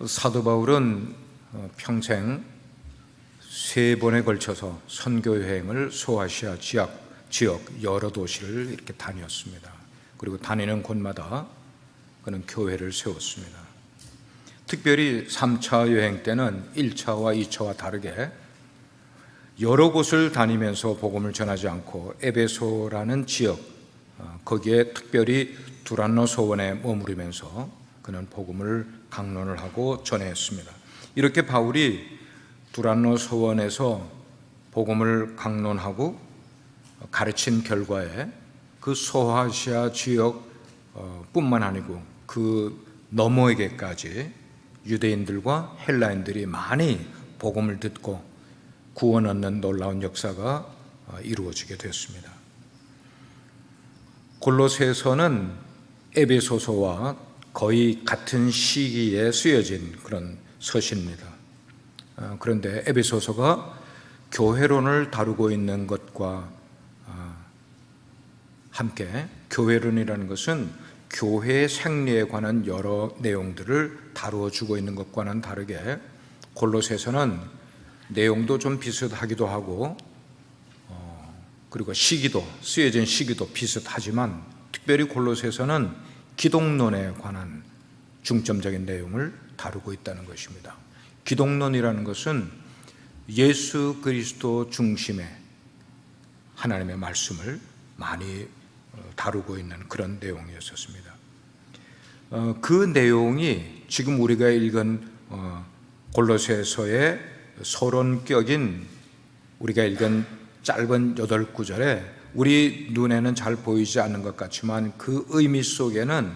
사도 바울은 평생 3번에 걸쳐서 선교 여행을 소아시아 지역 여러 도시를 이렇게 다녔습니다. 그리고 다니는 곳마다 그는 교회를 세웠습니다. 특별히 3차 여행 때는 1차와 2차와 다르게 여러 곳을 다니면서 복음을 전하지 않고 에베소라는 지역, 거기에 특별히 두란노 소원에 머무르면서 그는 복음을 강론을 하고 전했습니다. 이렇게 바울이 두란노 소원에서 복음을 강론하고 가르친 결과에 그 소아시아 지역 뿐만 아니고 그 너머에게까지 유대인들과 헬라인들이 많이 복음을 듣고 구원 얻는 놀라운 역사가 이루어지게 됐습니다. 골로새서는 에베소서와 거의 같은 시기에 쓰여진 그런 서신입니다. 그런데 에베소서가 교회론을 다루고 있는 것과 함께, 교회론이라는 것은 교회의 생리에 관한 여러 내용들을 다루어 주고 있는 것과는 다르게 골로새서는 내용도 좀 비슷하기도 하고 그리고 쓰여진 시기도 비슷하지만 특별히 골로새서는 기독론에 관한 중점적인 내용을 다루고 있다는 것입니다. 기독론이라는 것은 예수 그리스도 중심의 하나님의 말씀을 많이 다루고 있는 그런 내용이었습니다. 그 내용이 지금 우리가 읽은 골로새서의 서론격인 우리가 읽은 짧은 8구절에 우리 눈에는 잘 보이지 않는 것 같지만 그 의미 속에는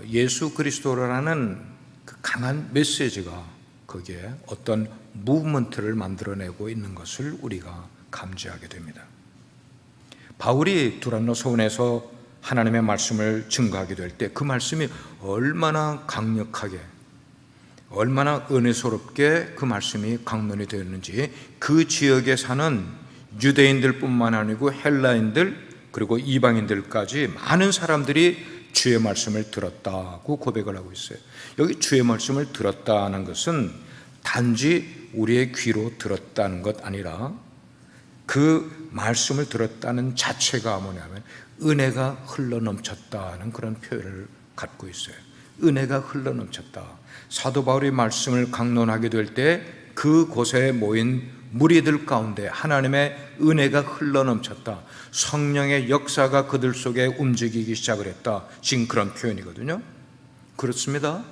예수 그리스도라는 그 강한 메시지가 거기에 어떤 무브먼트를 만들어내고 있는 것을 우리가 감지하게 됩니다. 바울이 두란노 소원에서 하나님의 말씀을 증거하게 될 때 그 말씀이 얼마나 강력하게, 얼마나 은혜스럽게 그 말씀이 강론이 되었는지 그 지역에 사는 유대인들뿐만 아니고 헬라인들 그리고 이방인들까지 많은 사람들이 주의 말씀을 들었다고 고백을 하고 있어요. 여기 주의 말씀을 들었다는 것은 단지 우리의 귀로 들었다는 것 아니라 그 말씀을 들었다는 자체가 뭐냐면 은혜가 흘러넘쳤다는 그런 표현을 갖고 있어요. 은혜가 흘러넘쳤다. 사도 바울이 말씀을 강론하게 될 때 그곳에 모인 무리들 가운데 하나님의 은혜가 흘러넘쳤다. 성령의 역사가 그들 속에 움직이기 시작을 했다. 지금 그런 표현이거든요. 그렇습니다.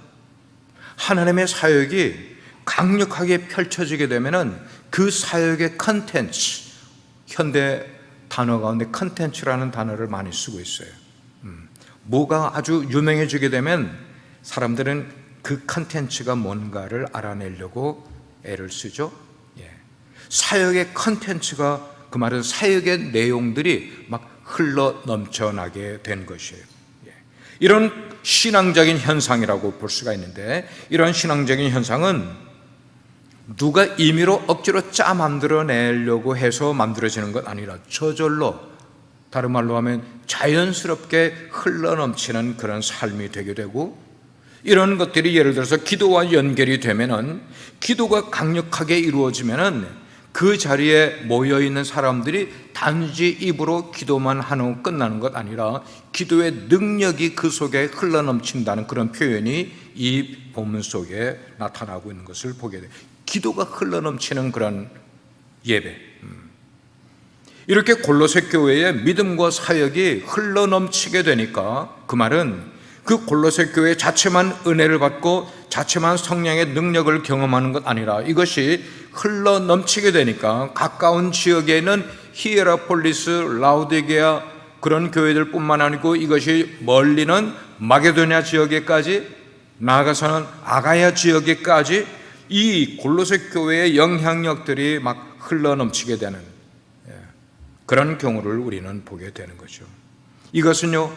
하나님의 사역이 강력하게 펼쳐지게 되면은 그 사역의 컨텐츠, 현대 단어 가운데 컨텐츠라는 단어를 많이 쓰고 있어요. 뭐가 아주 유명해지게 되면 사람들은 그 컨텐츠가 뭔가를 알아내려고 애를 쓰죠. 사역의 컨텐츠가, 그 말은 사역의 내용들이 막 흘러 넘쳐나게 된 것이에요. 이런 신앙적인 현상이라고 볼 수가 있는데, 이런 신앙적인 현상은 누가 임의로 억지로 짜 만들어내려고 해서 만들어지는 것 아니라 저절로, 다른 말로 하면 자연스럽게 흘러넘치는 그런 삶이 되게 되고, 이런 것들이 예를 들어서 기도와 연결이 되면은, 기도가 강력하게 이루어지면은 그 자리에 모여있는 사람들이 단지 입으로 기도만 하고 끝나는 것 아니라 기도의 능력이 그 속에 흘러넘친다는 그런 표현이 이 본문 속에 나타나고 있는 것을 보게 돼요. 기도가 흘러넘치는 그런 예배. 이렇게 골로새 교회의 믿음과 사역이 흘러넘치게 되니까 그 말은 그 골로새 교회 자체만 은혜를 받고 자체만 성령의 능력을 경험하는 것 아니라 이것이 흘러넘치게 되니까 가까운 지역에 있는 히에라폴리스, 라우디게아 그런 교회들뿐만 아니고 이것이 멀리는 마게도냐 지역에까지, 나아가서는 아가야 지역에까지 이 골로새 교회의 영향력들이 막 흘러넘치게 되는 그런 경우를 우리는 보게 되는 거죠. 이것은요,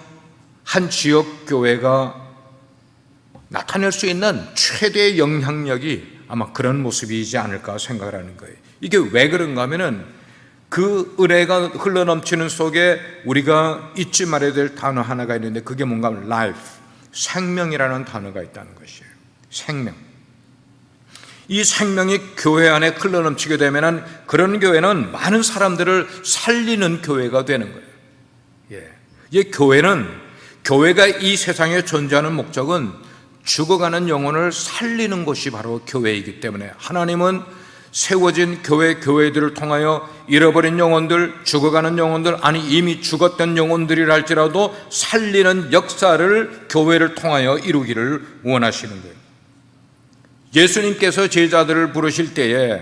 한 지역 교회가 나타낼 수 있는 최대의 영향력이 아마 그런 모습이지 않을까 생각을 하는 거예요. 이게 왜 그런가 하면은 그 은혜가 흘러넘치는 속에 우리가 잊지 말아야 될 단어 하나가 있는데 그게 뭔가 하면 life, 생명이라는 단어가 있다는 것이에요. 생명. 이 생명이 교회 안에 흘러넘치게 되면 그런 교회는 많은 사람들을 살리는 교회가 되는 거예요. 이 교회가 이 세상에 존재하는 목적은 죽어가는 영혼을 살리는 것이 바로 교회이기 때문에 하나님은 세워진 교회들을 통하여 잃어버린 영혼들, 죽어가는 영혼들, 아니 이미 죽었던 영혼들이라 할지라도 살리는 역사를 교회를 통하여 이루기를 원하시는 거예요. 예수님께서 제자들을 부르실 때에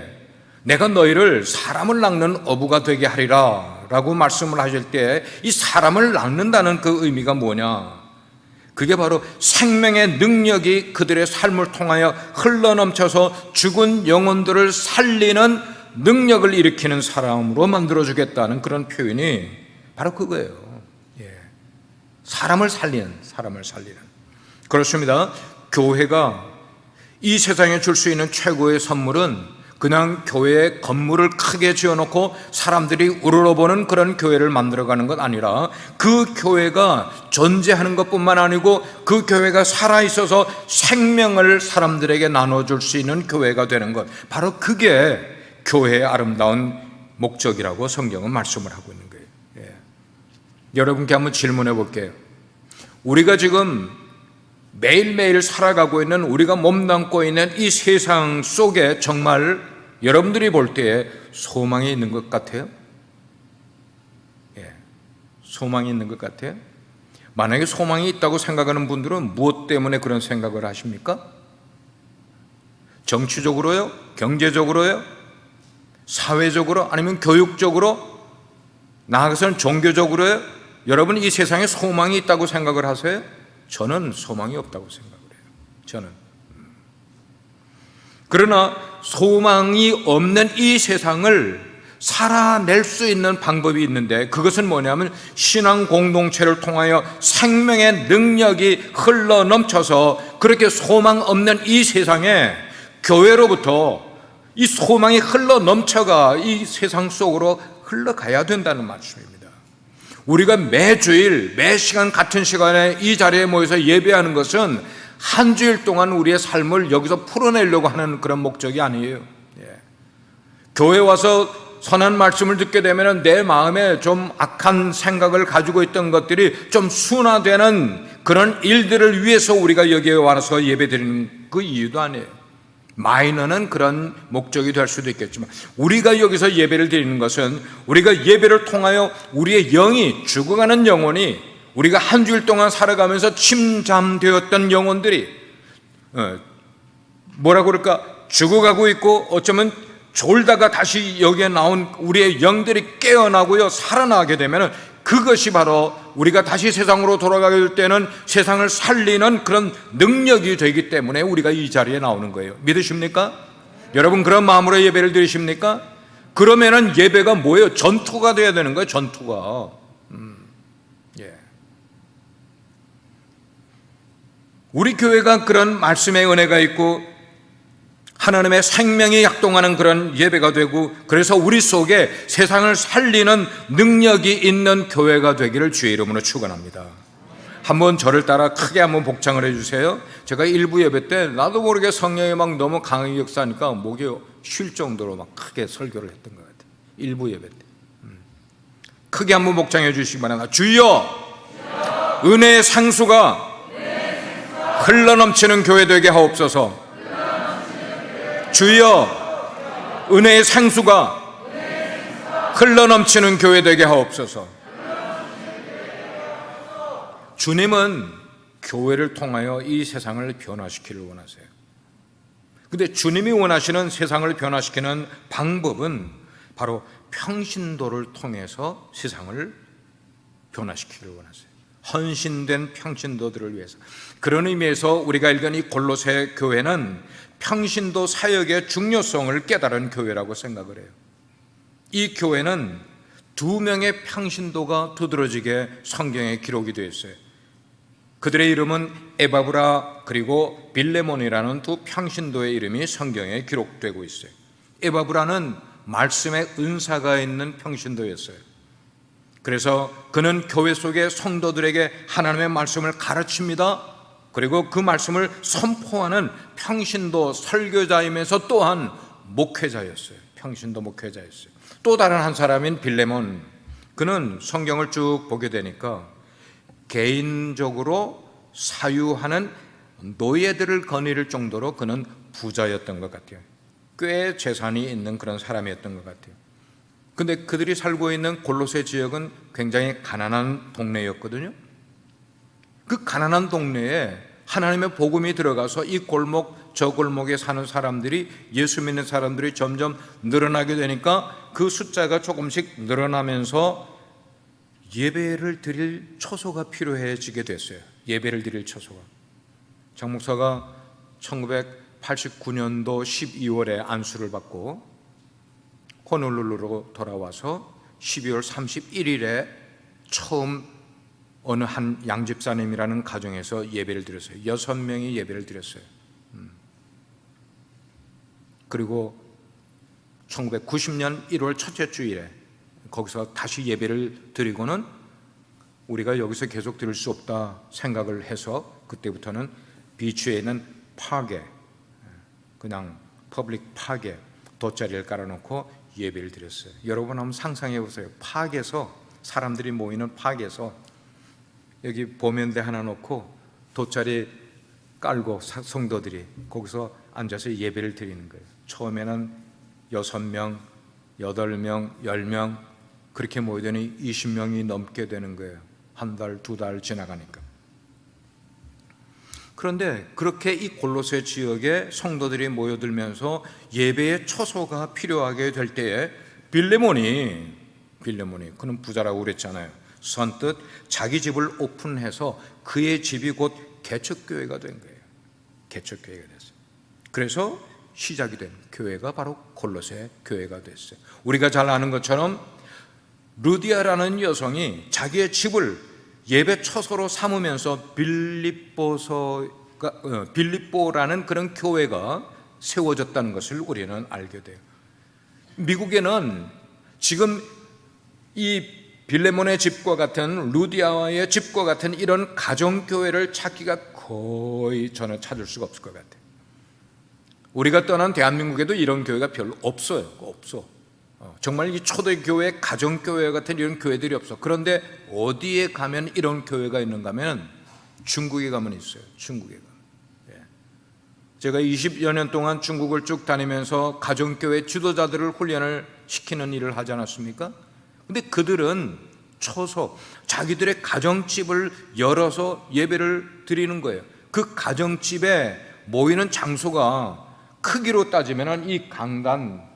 내가 너희를 사람을 낚는 어부가 되게 하리라 라고 말씀을 하실 때 이 사람을 낚는다는 그 의미가 뭐냐? 그게 바로 생명의 능력이 그들의 삶을 통하여 흘러넘쳐서 죽은 영혼들을 살리는 능력을 일으키는 사람으로 만들어주겠다는 그런 표현이 바로 그거예요. 사람을 살리는. 그렇습니다. 교회가 이 세상에 줄 수 있는 최고의 선물은 그냥 교회에 건물을 크게 지어놓고 사람들이 우러러보는 그런 교회를 만들어가는 것 아니라 그 교회가 존재하는 것뿐만 아니고 그 교회가 살아있어서 생명을 사람들에게 나눠줄 수 있는 교회가 되는 것, 바로 그게 교회의 아름다운 목적이라고 성경은 말씀을 하고 있는 거예요. 여러분께 한번 질문해 볼게요. 우리가 지금 매일매일 살아가고 있는, 우리가 몸담고 있는 이 세상 속에 정말 여러분들이 볼 때에 소망이 있는 것 같아요? 소망이 있는 것 같아요? 만약에 소망이 있다고 생각하는 분들은 무엇 때문에 그런 생각을 하십니까? 정치적으로요? 경제적으로요? 사회적으로? 아니면 교육적으로? 나아가서는 종교적으로요? 여러분 이 세상에 소망이 있다고 생각을 하세요? 저는 소망이 없다고 생각을 해요. 저는. 그러나 소망이 없는 이 세상을 살아낼 수 있는 방법이 있는데 그것은 뭐냐면 신앙 공동체를 통하여 생명의 능력이 흘러넘쳐서 그렇게 소망 없는 이 세상에 교회로부터 이 소망이 흘러넘쳐가 이 세상 속으로 흘러가야 된다는 말씀입니다. 우리가 매주일, 매 시간 같은 시간에 이 자리에 모여서 예배하는 것은 한 주일 동안 우리의 삶을 여기서 풀어내려고 하는 그런 목적이 아니에요. 교회 와서 선한 말씀을 듣게 되면 내 마음에 좀 악한 생각을 가지고 있던 것들이 좀 순화되는 그런 일들을 위해서 우리가 여기에 와서 예배 드리는 그 이유도 아니에요. 마이너는 그런 목적이 될 수도 있겠지만 우리가 여기서 예배를 드리는 것은 우리가 예배를 통하여 우리의 영이, 죽어가는 영혼이, 우리가 한 주일 동안 살아가면서 침잠되었던 영혼들이 뭐라고 그럴까, 죽어가고 있고 어쩌면 졸다가 다시 여기에 나온 우리의 영들이 깨어나고요 살아나게 되면 그것이 바로 우리가 다시 세상으로 돌아가게 될 때는 세상을 살리는 그런 능력이 되기 때문에 우리가 이 자리에 나오는 거예요. 믿으십니까? 여러분 그런 마음으로 예배를 드리십니까? 그러면은 예배가 뭐예요? 전투가 돼야 되는 거예요. 전투가. 우리 교회가 그런 말씀의 은혜가 있고 하나님의 생명이 약동하는 그런 예배가 되고 그래서 우리 속에 세상을 살리는 능력이 있는 교회가 되기를 주의 이름으로 축원합니다. 한번 저를 따라 크게 한번 복창을 해주세요. 제가 일부 예배 때 나도 모르게 성령이 막 너무 강하게 역사하니까 목이 쉴 정도로 막 크게 설교를 했던 것 같아요. 일부 예배 때. 크게 한번 복창해 주시기 바랍니다. 주여, 은혜의 상수가 흘러넘치는 교회 되게 하옵소서. 주여, 은혜의 상수가 흘러넘치는 교회 되게 하옵소서. 주님은 교회를 통하여 이 세상을 변화시키기를 원하세요. 그런데 주님이 원하시는 세상을 변화시키는 방법은 바로 평신도를 통해서 세상을 변화시키기를 원하세요. 헌신된 평신도들을 위해서. 그런 의미에서 우리가 읽은 이 골로새 교회는 평신도 사역의 중요성을 깨달은 교회라고 생각을 해요. 이 교회는 2명의 평신도가 두드러지게 성경에 기록이 되어 있어요. 그들의 이름은 에바브라 그리고 빌레몬이라는 두 평신도의 이름이 성경에 기록되고 있어요. 에바브라는 말씀의 은사가 있는 평신도였어요. 그래서 그는 교회 속의 성도들에게 하나님의 말씀을 가르칩니다. 그리고 그 말씀을 선포하는 평신도 설교자이면서 또한 목회자였어요. 평신도 목회자였어요. 또 다른 한 사람인 빌레몬, 그는 성경을 쭉 보게 되니까 개인적으로 사유하는 노예들을 거느릴 정도로 그는 부자였던 것 같아요. 꽤 재산이 있는 그런 사람이었던 것 같아요. 근데 그들이 살고 있는 골로새 지역은 굉장히 가난한 동네였거든요. 그 가난한 동네에 하나님의 복음이 들어가서 이 골목 저 골목에 사는 사람들이, 예수 믿는 사람들이 점점 늘어나게 되니까 그 숫자가 조금씩 늘어나면서 예배를 드릴 처소가 필요해지게 됐어요. 예배를 드릴 처소가. 장 목사가 1989년도 12월에 안수를 받고 호놀룰루로 돌아와서 12월 31일에 처음 어느 한 양집사님이라는 가정에서 예배를 드렸어요. 6명이 예배를 드렸어요. 그리고 1990년 1월 첫째 주일에 거기서 다시 예배를 드리고는 우리가 여기서 계속 드릴 수 없다 생각을 해서 그때부터는 비추에 있는 파게, 그냥 퍼블릭 파게 돗자리를 깔아놓고 예배를 드렸어요. 여러분 한번 상상해 보세요. 파게에서, 사람들이 모이는 파게에서 여기 보면대 하나 놓고 돗자리 깔고 성도들이 거기서 앉아서 예배를 드리는 거예요. 처음에는 6명, 8명, 10명 그렇게 모이더니 20명이 넘게 되는 거예요. 한 달, 2달 지나가니까. 그런데 그렇게 이 골로새 지역에 성도들이 모여들면서 예배의 처소가 필요하게 될 때에 빌레몬이 그는 부자라고 그랬잖아요. 선뜻 자기 집을 오픈해서 그의 집이 곧 개척교회가 된 거예요. 개척교회가 됐어요. 그래서 시작이 된 교회가 바로 골로새 교회가 됐어요. 우리가 잘 아는 것처럼 루디아라는 여성이 자기의 집을 예배 처소로 삼으면서 빌립보라는 그런 교회가 세워졌다는 것을 우리는 알게 돼요. 미국에는 지금 이 빌레몬의 집과 같은, 루디아와의 집과 같은 이런 가정교회를 찾기가 거의 저는 찾을 수가 없을 것 같아요. 우리가 떠난 대한민국에도 이런 교회가 별로 없어요. 없어. 정말 이 초대교회, 가정교회 같은 이런 교회들이 없어. 그런데 어디에 가면 이런 교회가 있는가 하면 중국에 가면 있어요. 중국에 가면. 제가 20여 년 동안 중국을 쭉 다니면서 가정교회 지도자들을 훈련을 시키는 일을 하지 않았습니까? 근데 그들은 처소, 자기들의 가정집을 열어서 예배를 드리는 거예요. 그 가정집에 모이는 장소가 크기로 따지면 이 강단,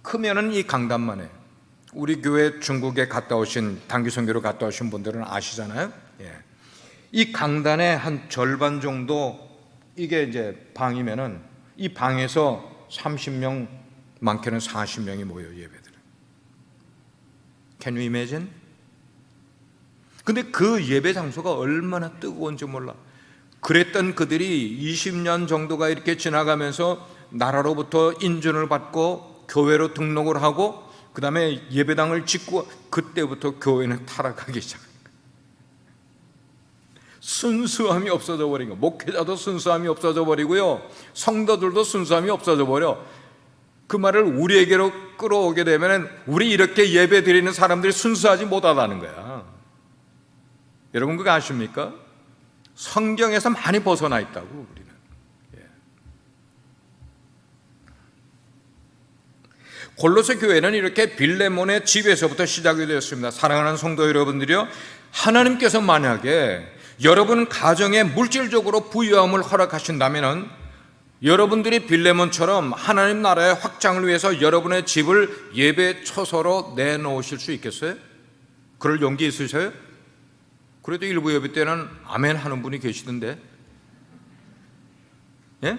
크면은 이 강단만 해요. 우리 교회 중국에 갔다 오신, 단기 선교로 갔다 오신 분들은 아시잖아요. 이 강단의 한 절반 정도, 이게 이제 방이면은 이 방에서 30명, 많게는 40명이 모여 예배드려요. Can you imagine? 근데 그 예배 장소가 얼마나 뜨거운지 몰라. 그랬던 그들이 20년 정도가 이렇게 지나가면서 나라로부터 인준을 받고 교회로 등록을 하고 그 다음에 예배당을 짓고, 그때부터 교회는 타락하기 시작합니다. 순수함이 없어져 버린 거. 목회자도 순수함이 없어져 버리고요, 성도들도 순수함이 없어져 버려. 그 말을 우리에게로 끌어오게 되면 우리 이렇게 예배 드리는 사람들이 순수하지 못하다는 거야. 여러분 그거 아십니까? 성경에서 많이 벗어나 있다고 우리는. 골로새 교회는 이렇게 빌레몬의 집에서부터 시작이 되었습니다. 사랑하는 성도 여러분들이요, 하나님께서 만약에 여러분 가정에 물질적으로 부유함을 허락하신다면 여러분들이 빌레몬처럼 하나님 나라의 확장을 위해서 여러분의 집을 예배 처소로 내놓으실 수 있겠어요? 그럴 용기 있으셔요? 그래도 일부 예배 때는 아멘 하는 분이 계시던데. 예?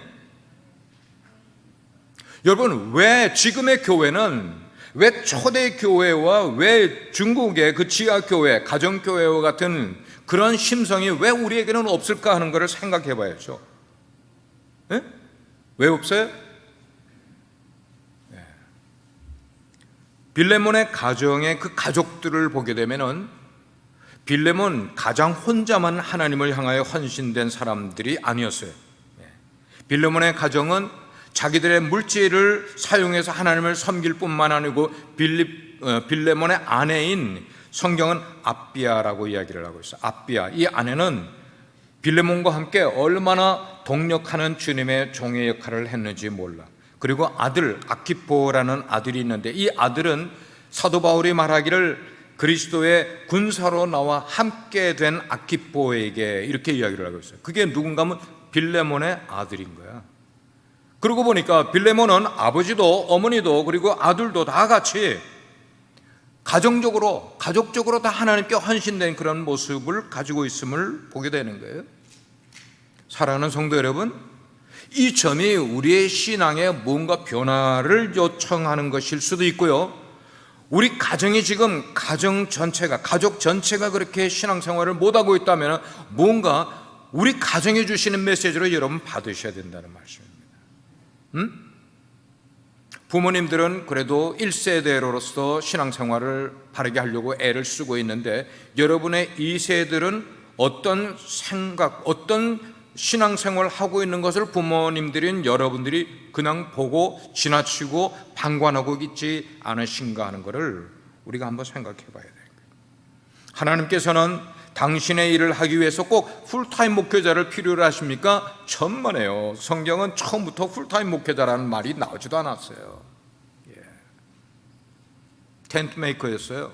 여러분, 왜 지금의 교회는, 왜 초대교회와 왜 중국의 그 지하교회, 가정교회와 같은 그런 심성이 왜 우리에게는 없을까 하는 것을 생각해 봐야죠. 예? 왜 없어요? 빌레몬의 가정의 그 가족들을 보게 되면은 빌레몬 가장 혼자만 하나님을 향하여 헌신된 사람들이 아니었어요. 빌레몬의 가정은 자기들의 물질을 사용해서 하나님을 섬길 뿐만 아니고 빌레몬의 아내인 성경은 아비아라고 이야기를 하고 있어요. 아비아, 이 아내는 빌레몬과 함께 얼마나 동력하는 주님의 종의 역할을 했는지 몰라. 그리고 아들 아키포라는 아들이 있는데, 이 아들은 사도 바울이 말하기를 그리스도의 군사로 나와 함께 된 아키포에게 이렇게 이야기를 하고 있어요. 그게 누군가 하면 빌레몬의 아들인 거야. 그러고 보니까 빌레몬은 아버지도 어머니도 그리고 아들도 다 같이 가족적으로 다 하나님께 헌신된 그런 모습을 가지고 있음을 보게 되는 거예요. 사랑하는 성도 여러분, 이 점이 우리의 신앙에 뭔가 변화를 요청하는 것일 수도 있고요, 우리 가정이 지금 가족 전체가 그렇게 신앙생활을 못하고 있다면 뭔가 우리 가정에 주시는 메시지로 여러분 받으셔야 된다는 말씀입니다. 부모님들은 그래도 1세대로서 신앙생활을 바르게 하려고 애를 쓰고 있는데, 여러분의 2세들은 어떤 생각, 어떤 신앙생활을 하고 있는 것을 부모님들인 여러분들이 그냥 보고 지나치고 방관하고 있지 않으신가 하는 것을 우리가 한번 생각해 봐야 돼요. 하나님께서는 당신의 일을 하기 위해서 꼭 풀타임 목회자를 필요로 하십니까? 천만에요. 성경은 처음부터 풀타임 목회자라는 말이 나오지도 않았어요. 텐트 메이커였어요.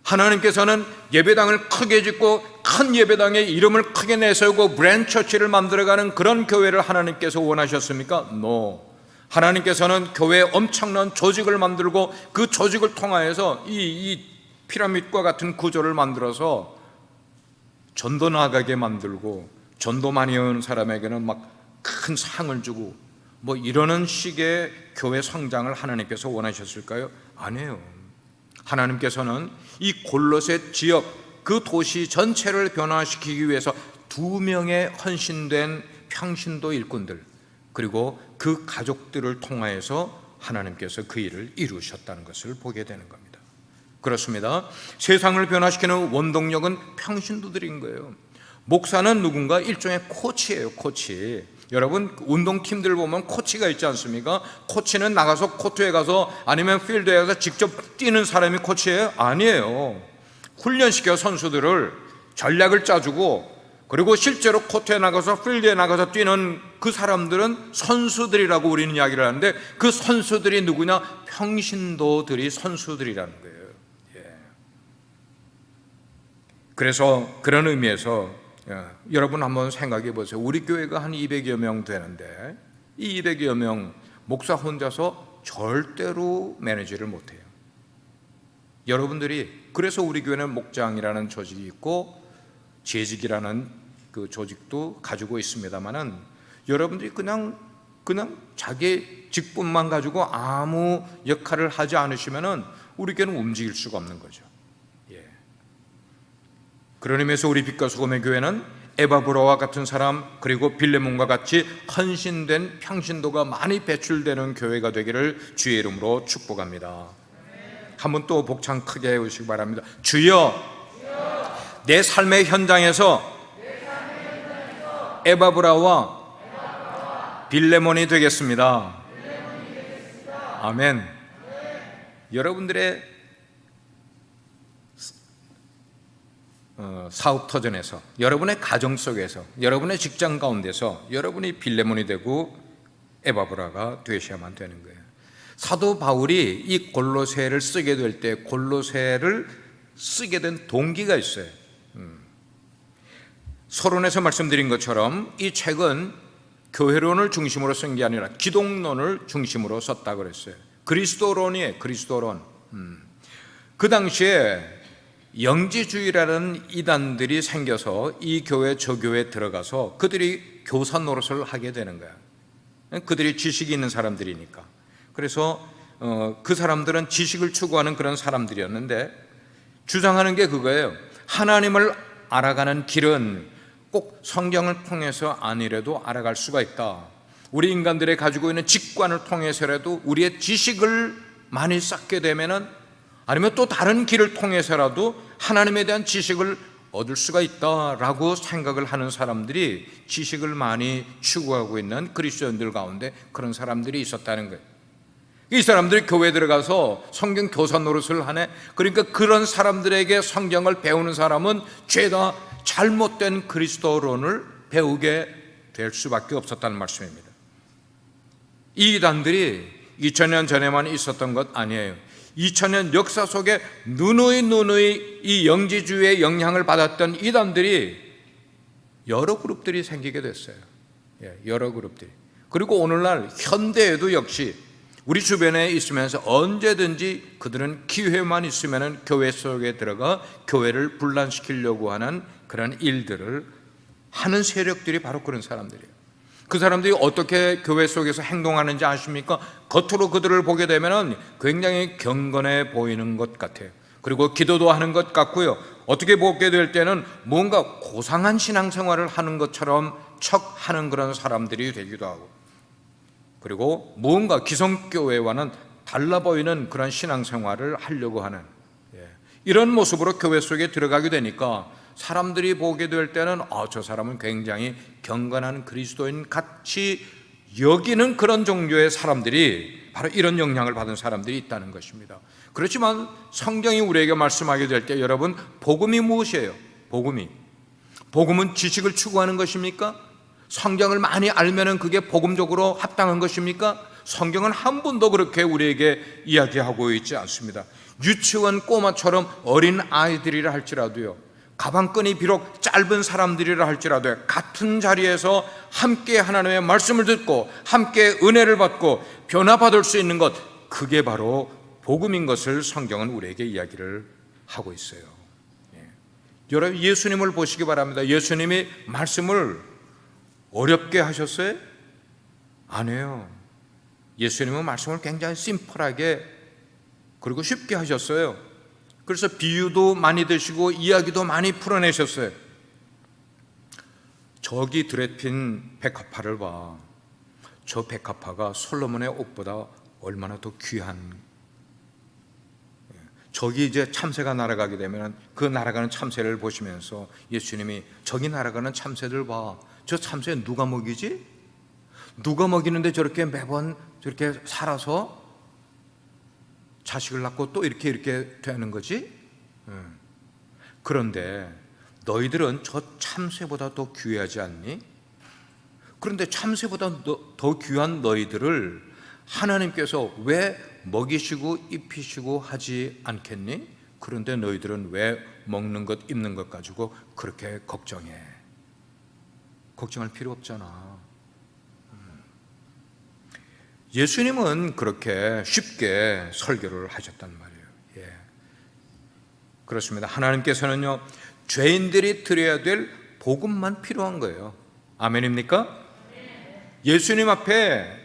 하나님께서는 예배당을 크게 짓고 큰 예배당에 이름을 크게 내세우고 브랜처치를 만들어가는 그런 교회를 하나님께서 원하셨습니까? No. 하나님께서는 교회에 엄청난 조직을 만들고 그 조직을 통하여서 이 피라밋과 같은 구조를 만들어서 전도 나가게 만들고, 전도 많이 온 사람에게는 막 큰 상을 주고 뭐 이러는 식의 교회 성장을 하나님께서 원하셨을까요? 아니에요. 하나님께서는 이 골로새 지역, 그 도시 전체를 변화시키기 위해서 2명의 헌신된 평신도 일꾼들, 그리고 그 가족들을 통하여서 하나님께서 그 일을 이루셨다는 것을 보게 되는 겁니다. 그렇습니다. 세상을 변화시키는 원동력은 평신도들인 거예요. 목사는 누군가 일종의 코치예요. 코치. 여러분, 운동팀들 보면 코치가 있지 않습니까? 코치는 나가서 코트에 가서 아니면 필드에 가서 직접 뛰는 사람이 코치예요? 아니에요. 훈련시켜 선수들을 전략을 짜주고, 그리고 실제로 코트에 나가서 필드에 나가서 뛰는 그 사람들은 선수들이라고 우리는 이야기를 하는데, 그 선수들이 누구냐? 평신도들이 선수들이라는 거예요. 그래서 그런 의미에서 여러분 한번 생각해 보세요. 우리 교회가 한 200여 명 되는데, 이 200여 명 목사 혼자서 절대로 매니지를 못해요. 여러분들이, 그래서 우리 교회는 목장이라는 조직이 있고 재직이라는 그 조직도 가지고 있습니다만은, 여러분들이 그냥 자기 직분만 가지고 아무 역할을 하지 않으시면은 우리 교회는 움직일 수가 없는 거죠. 그런 의미에서 우리 빛과 소금의 교회는 에바브라와 같은 사람, 그리고 빌레몬과 같이 헌신된 평신도가 많이 배출되는 교회가 되기를 주의 이름으로 축복합니다. 한번 또 복창 크게 해주시기 바랍니다. 주여, 내 삶의 현장에서 에바브라와 빌레몬이 되겠습니다. 아멘. 여러분들의 사업 터전에서, 여러분의 가정 속에서, 여러분의 직장 가운데서 여러분이 빌레몬이 되고 에바브라가 되셔야만 되는 거예요. 사도 바울이 이 골로새를 쓰게 될 때 골로새를 쓰게 된 동기가 있어요. 서론에서 말씀드린 것처럼 이 책은 교회론을 중심으로 쓴 게 아니라 기독론을 중심으로 썼다고 그랬어요. 그리스도론이에요. 그리스도론. 그 당시에 영지주의라는 이단들이 생겨서 이 교회 저 교회에 들어가서 그들이 교사 노릇을 하게 되는 거야. 그들이 지식이 있는 사람들이니까. 그래서 그 사람들은 지식을 추구하는 그런 사람들이었는데, 주장하는 게 그거예요. 하나님을 알아가는 길은 꼭 성경을 통해서 아니라도 알아갈 수가 있다. 우리 인간들이 가지고 있는 직관을 통해서라도 우리의 지식을 많이 쌓게 되면은, 아니면 또 다른 길을 통해서라도 하나님에 대한 지식을 얻을 수가 있다라고 생각을 하는 사람들이 지식을 많이 추구하고 있는 그리스도인들 가운데 그런 사람들이 있었다는 거예요. 이 사람들이 교회에 들어가서 성경 교사 노릇을 하네. 그러니까 그런 사람들에게 성경을 배우는 사람은 죄다 잘못된 그리스도론을 배우게 될 수밖에 없었다는 말씀입니다. 이 이단들이 2000년 전에만 있었던 것 아니에요. 2000년 역사 속에 누누이 이 영지주의의 영향을 받았던 이단들이 여러 그룹들이 생기게 됐어요. 여러 그룹들이. 그리고 오늘날 현대에도 역시 우리 주변에 있으면서 언제든지 그들은 기회만 있으면 교회 속에 들어가 교회를 분란시키려고 하는 그런 일들을 하는 세력들이 바로 그런 사람들이에요. 그 사람들이 어떻게 교회 속에서 행동하는지 아십니까? 겉으로 그들을 보게 되면 굉장히 경건해 보이는 것 같아요. 그리고 기도도 하는 것 같고요. 어떻게 보게 될 때는 뭔가 고상한 신앙생활을 하는 것처럼 척하는 그런 사람들이 되기도 하고, 그리고 뭔가 기성교회와는 달라 보이는 그런 신앙생활을 하려고 하는 이런 모습으로 교회 속에 들어가게 되니까 사람들이 보게 될 때는 저 사람은 굉장히 경건한 그리스도인 같이 여기는 그런 종류의 사람들이 바로 이런 영향을 받은 사람들이 있다는 것입니다. 그렇지만 성경이 우리에게 말씀하게 될 때 여러분, 복음이 무엇이에요? 복음은 지식을 추구하는 것입니까? 성경을 많이 알면은 그게 복음적으로 합당한 것입니까? 성경은 한 번도 그렇게 우리에게 이야기하고 있지 않습니다. 유치원 꼬마처럼 어린 아이들이라 할지라도요, 가방끈이 비록 짧은 사람들이라 할지라도 같은 자리에서 함께 하나님의 말씀을 듣고 함께 은혜를 받고 변화받을 수 있는 것, 그게 바로 복음인 것을 성경은 우리에게 이야기를 하고 있어요. 여러분, 예수님을 보시기 바랍니다. 예수님이 말씀을 어렵게 하셨어요? 아니에요. 예수님은 말씀을 굉장히 심플하게 그리고 쉽게 하셨어요. 그래서 비유도 많이 드시고 이야기도 많이 풀어내셨어요. 저기 들에 핀 백합화를 봐. 저 백합화가 솔로몬의 옷보다 얼마나 더 귀한. 저기 이제 참새가 날아가게 되면 그 날아가는 참새를 보시면서 예수님이 저기 날아가는 참새들 봐. 저 참새 누가 먹이지? 누가 먹이는데 저렇게 매번 저렇게 살아서 자식을 낳고 또 이렇게 되는 거지? 그런데 너희들은 저 참새보다 더 귀하지 않니? 그런데 참새보다 더 귀한 너희들을 하나님께서 왜 먹이시고 입히시고 하지 않겠니? 그런데 너희들은 왜 먹는 것 입는 것 가지고 그렇게 걱정해? 걱정할 필요 없잖아. 예수님은 그렇게 쉽게 설교를 하셨단 말이에요. 그렇습니다. 하나님께서는요, 죄인들이 드려야 될 복음만 필요한 거예요. 아멘입니까? 예수님 앞에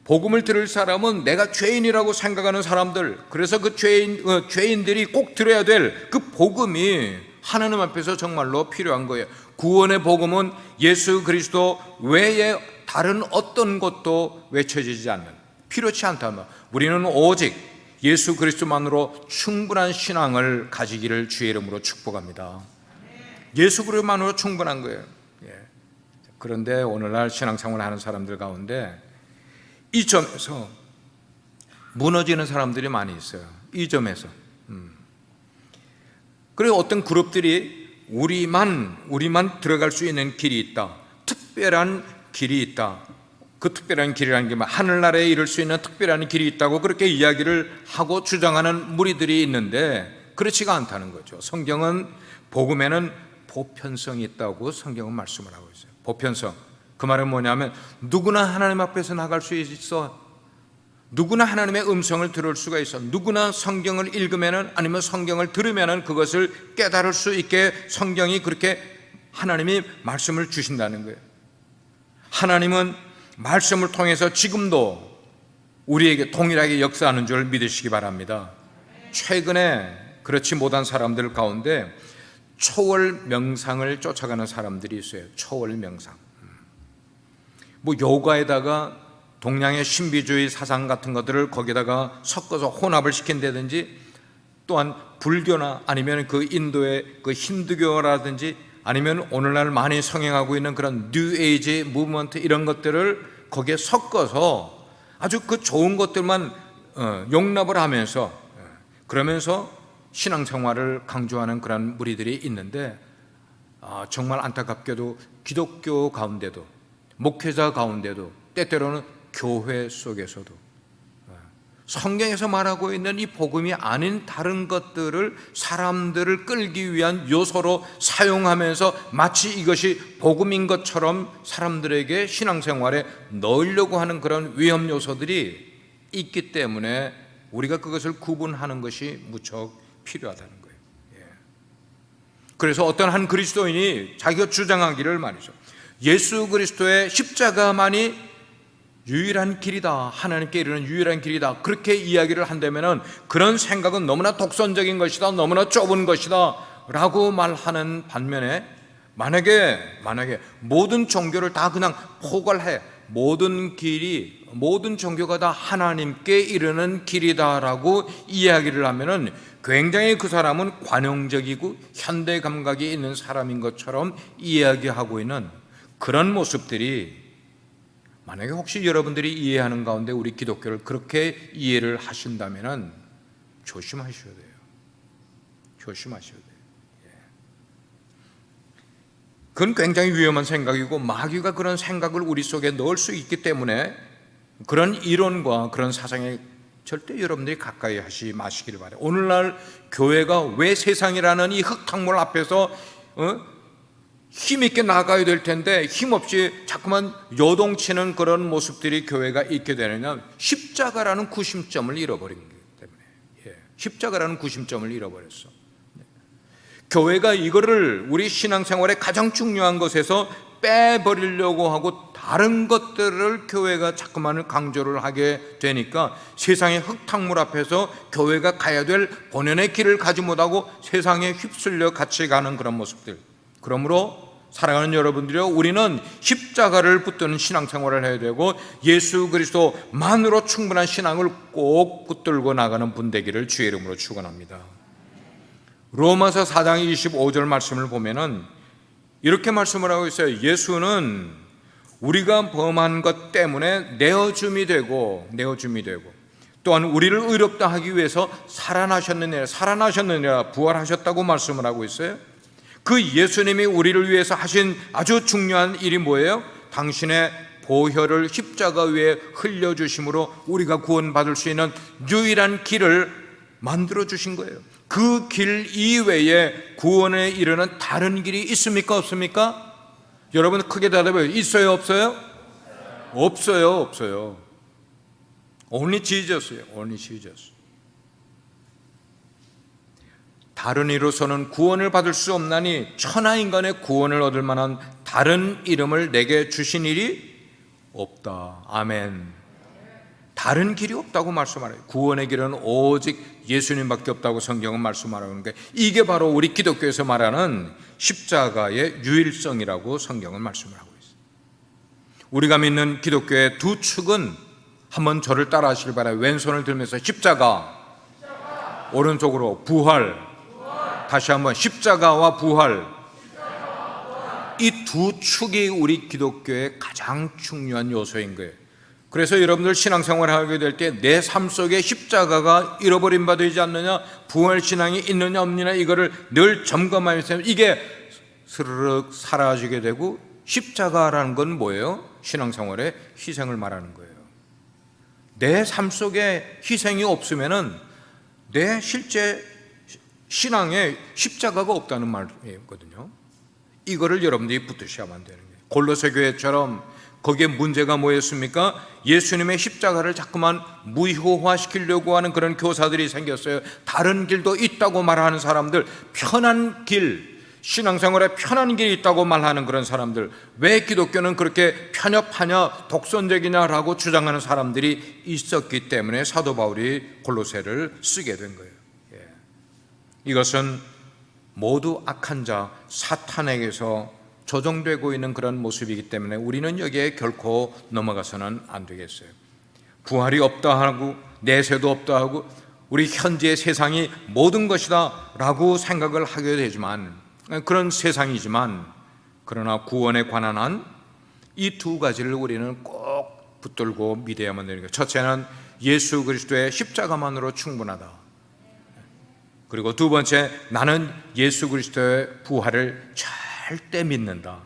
복음을 들을 사람은 내가 죄인이라고 생각하는 사람들, 그래서 그 죄인들이 꼭 들어야 될 그 복음이 하나님 앞에서 정말로 필요한 거예요. 구원의 복음은 예수 그리스도 외에 다른 어떤 것도 외쳐지지 않는, 필요치 않다면 우리는 오직 예수 그리스도만으로 충분한 신앙을 가지기를 주의 이름으로 축복합니다. 예수 그리스도만으로 충분한 거예요. 그런데 오늘날 신앙생활을 하는 사람들 가운데 이 점에서 무너지는 사람들이 많이 있어요. 이 점에서. 그리고 어떤 그룹들이 우리만 들어갈 수 있는 길이 있다, 특별한 길이 있다. 그 특별한 길이라는 게 하늘나라에 이를 수 있는 특별한 길이 있다고 그렇게 이야기를 하고 주장하는 무리들이 있는데 그렇지가 않다는 거죠. 성경은 복음에는 보편성이 있다고 성경은 말씀을 하고 있어요. 보편성. 그 말은 뭐냐면 누구나 하나님 앞에서 나갈 수 있어. 누구나 하나님의 음성을 들을 수가 있어. 누구나 성경을 읽으면은, 아니면 성경을 들으면은 그것을 깨달을 수 있게 성경이 그렇게 하나님이 말씀을 주신다는 거예요. 하나님은 말씀을 통해서 지금도 우리에게 동일하게 역사하는 줄 믿으시기 바랍니다. 최근에 그렇지 못한 사람들 가운데 초월 명상을 쫓아가는 사람들이 있어요. 초월 명상. 요가에다가 동양의 신비주의 사상 같은 것들을 거기다가 섞어서 혼합을 시킨다든지, 또한 불교나 아니면 그 인도의 그 힌두교라든지 아니면 오늘날 많이 성행하고 있는 그런 뉴에이지 무브먼트 이런 것들을 거기에 섞어서 아주 그 좋은 것들만 용납을 하면서 그러면서 신앙생활을 강조하는 그런 무리들이 있는데 정말 안타깝게도 기독교 가운데도 목회자 가운데도 때때로는 교회 속에서도 성경에서 말하고 있는 이 복음이 아닌 다른 것들을 사람들을 끌기 위한 요소로 사용하면서 마치 이것이 복음인 것처럼 사람들에게 신앙생활에 넣으려고 하는 그런 위험 요소들이 있기 때문에 우리가 그것을 구분하는 것이 무척 필요하다는 거예요. 그래서 어떤 한 그리스도인이 자기가 주장하기를 말이죠. 예수 그리스도의 십자가만이 유일한 길이다, 하나님께 이르는 유일한 길이다, 그렇게 이야기를 한다면 그런 생각은 너무나 독선적인 것이다, 너무나 좁은 것이다 라고 말하는 반면에 만약에 모든 종교를 다 그냥 포괄해 모든 길이 모든 종교가 다 하나님께 이르는 길이다라고 이야기를 하면은 굉장히 그 사람은 관용적이고 현대 감각이 있는 사람인 것처럼 이야기하고 있는 그런 모습들이 만약에 혹시 여러분들이 이해하는 가운데 우리 기독교를 그렇게 이해를 하신다면 조심하셔야 돼요. 조심하셔야 돼요. 그건 굉장히 위험한 생각이고 마귀가 그런 생각을 우리 속에 넣을 수 있기 때문에 그런 이론과 그런 사상에 절대 여러분들이 가까이 하지 마시기를 바라요. 오늘날 교회가 왜 세상이라는 이 흙탕물 앞에서 힘있게 나가야 될 텐데 힘없이 자꾸만 요동치는 그런 모습들이 교회가 있게 되느냐, 십자가라는 구심점을 잃어버린 거기 때문에. 십자가라는 구심점을 잃어버렸어. 교회가 이거를 우리 신앙생활의 가장 중요한 것에서 빼버리려고 하고 다른 것들을 교회가 자꾸만 강조를 하게 되니까 세상의 흙탕물 앞에서 교회가 가야 될 본연의 길을 가지 못하고 세상에 휩쓸려 같이 가는 그런 모습들. 그러므로 사랑하는 여러분들이요, 우리는 십자가를 붙드는 신앙생활을 해야 되고 예수 그리스도만으로 충분한 신앙을 꼭 붙들고 나가는 분 되기를 주의 이름으로 축원합니다. 로마서 4장 25절 말씀을 보면은 이렇게 말씀을 하고 있어요. 예수는 우리가 범한 것 때문에 내어줌이 되고 또한 우리를 의롭다 하기 위해서 살아나셨느니라 부활하셨다고 말씀을 하고 있어요. 그 예수님이 우리를 위해서 하신 아주 중요한 일이 뭐예요? 당신의 보혈을 십자가 위에 흘려주심으로 우리가 구원받을 수 있는 유일한 길을 만들어주신 거예요. 그 길 이외에 구원에 이르는 다른 길이 있습니까? 없습니까? 여러분 크게 대답해요. 있어요? 없어요? 없어요. Only Jesus예요. Only Jesus. 다른 이로서는 구원을 받을 수 없나니 천하 인간의 구원을 얻을 만한 다른 이름을 내게 주신 일이 없다. 아멘. 다른 길이 없다고 말씀하래요. 구원의 길은 오직 예수님밖에 없다고 성경은 말씀하는 게 이게 바로 우리 기독교에서 말하는 십자가의 유일성이라고 성경은 말씀을 하고 있어요. 우리가 믿는 기독교의 두 축은 한번 저를 따라 하시길 바라요. 왼손을 들면서 십자가, 오른쪽으로 부활. 다시 한번 십자가와 부활. 이 두 축이 우리 기독교의 가장 중요한 요소인 거예요. 그래서 여러분들 신앙생활을 하게 될 때 내 삶 속에 십자가가 잃어버린 바 되지 않느냐, 부활신앙이 있느냐 없느냐 이거를 늘 점검하면서 이게 스르륵 사라지게 되고, 십자가라는 건 뭐예요? 신앙생활의 희생을 말하는 거예요. 내 삶 속에 희생이 없으면은 내 실제 신앙에 십자가가 없다는 말이거든요. 이거를 여러분들이 붙드셔야만 되는 거예요. 골로새 교회처럼 거기에 문제가 뭐였습니까? 예수님의 십자가를 자꾸만 무효화시키려고 하는 그런 교사들이 생겼어요. 다른 길도 있다고 말하는 사람들, 편한 길, 신앙생활에 편한 길이 있다고 말하는 그런 사람들, 왜 기독교는 그렇게 편협하냐, 독선적이냐라고 주장하는 사람들이 있었기 때문에 사도 바울이 골로새를 쓰게 된 거예요. 이것은 모두 악한 자 사탄에게서 조종되고 있는 그런 모습이기 때문에 우리는 여기에 결코 넘어가서는 안 되겠어요. 부활이 없다 하고 내세도 없다 하고 우리 현재의 세상이 모든 것이다 라고 생각을 하게 되지만, 그런 세상이지만, 그러나 구원에 관한 한 이 두 가지를 우리는 꼭 붙들고 믿어야만 되는 거예요. 첫째는 예수 그리스도의 십자가만으로 충분하다. 그리고 두 번째, 나는 예수 그리스도의 부활을 절대 믿는다.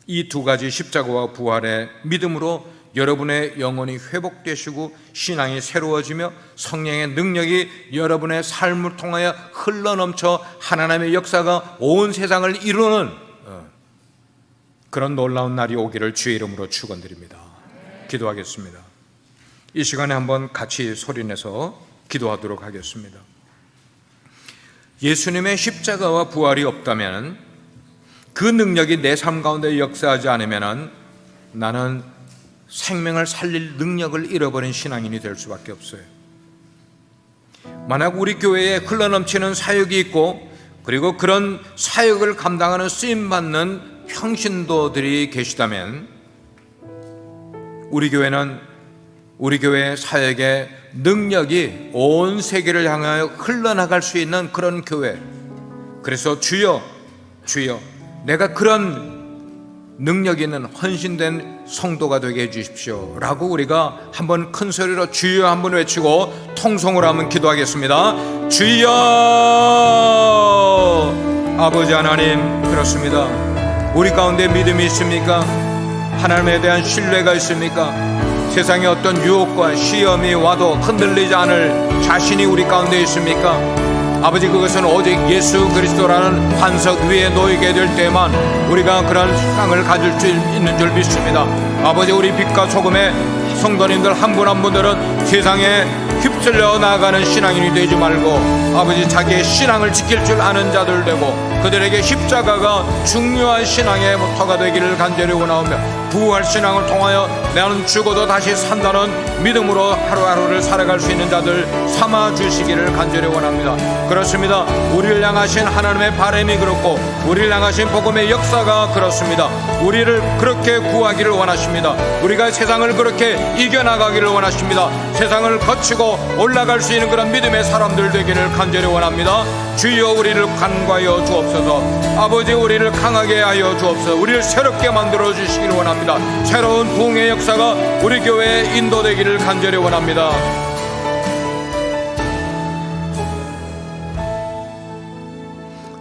이 두 가지 십자가와 부활의 믿음으로 여러분의 영혼이 회복되시고 신앙이 새로워지며 성령의 능력이 여러분의 삶을 통하여 흘러넘쳐 하나님의 역사가 온 세상을 이루는 그런 놀라운 날이 오기를 주의 이름으로 축원드립니다. 기도하겠습니다. 이 시간에 한번 같이 소리내서 기도하도록 하겠습니다. 예수님의 십자가와 부활이 없다면, 그 능력이 내 삶 가운데 역사하지 않으면 나는 생명을 살릴 능력을 잃어버린 신앙인이 될 수밖에 없어요. 만약 우리 교회에 흘러넘치는 사역이 있고, 그리고 그런 사역을 감당하는 쓰임받는 평신도들이 계시다면, 우리 교회는 우리 교회의 사역의 능력이 온 세계를 향하여 흘러나갈 수 있는 그런 교회, 그래서 주여 내가 그런 능력 있는 헌신된 성도가 되게 해주십시오 라고 우리가 한번 큰 소리로 주여 한번 외치고 통성으로 한번 기도하겠습니다. 주여. 아버지 하나님, 그렇습니다. 우리 가운데 믿음이 있습니까? 하나님에 대한 신뢰가 있습니까? 세상에 어떤 유혹과 시험이 와도 흔들리지 않을 자신이 우리 가운데 있습니까? 아버지, 그것은 오직 예수 그리스도라는 반석 위에 놓이게 될 때만 우리가 그런 신앙을 가질 수 있는 줄 믿습니다. 아버지, 우리 빛과 소금의 성도님들 한 분 한 분들은 세상에 휩쓸려 나가는 신앙인이 되지 말고, 아버지, 자기의 신앙을 지킬 줄 아는 자들 되고, 그들에게 십자가가 중요한 신앙의 모토가 되기를 간절히 원하오며, 부활 신앙을 통하여 나는 죽어도 다시 산다는 믿음으로 하루하루를 살아갈 수 있는 자들 삼아 주시기를 간절히 원합니다. 그렇습니다. 우리를 향하신 하나님의 바람이 그렇고, 우리를 향하신 복음의 역사가 그렇습니다. 우리를 그렇게 구하기를 원하십니다. 우리가 세상을 그렇게 이겨나가기를 원하십니다. 세상을 거치고 올라갈 수 있는 그런 믿음의 사람들 되기를 간절히 원합니다. 주여, 우리를 간과하여 주옵소서. 아버지, 우리를 강하게 하여 주옵소서. 우리를 새롭게 만들어 주시기를 원합니다. 새로운 부흥의 역사가 우리 교회에 인도되기를 간절히 원합니다.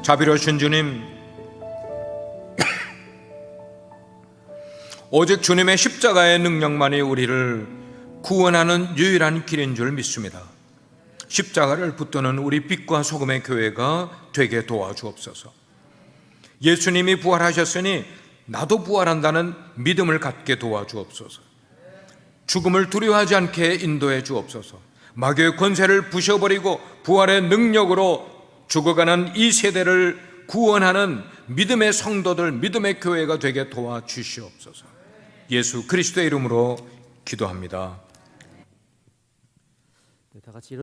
자비로우신 주님, 오직 주님의 십자가의 능력만이 우리를 구원하는 유일한 길인 줄 믿습니다. 십자가를 붙드는 우리 빛과 소금의 교회가 되게 도와주옵소서. 예수님이 부활하셨으니 나도 부활한다는 믿음을 갖게 도와주옵소서. 죽음을 두려워하지 않게 인도해 주옵소서. 마귀의 권세를 부셔버리고 부활의 능력으로 죽어가는 이 세대를 구원하는 믿음의 성도들, 믿음의 교회가 되게 도와주시옵소서. 예수 그리스도의 이름으로 기도합니다. 다 같이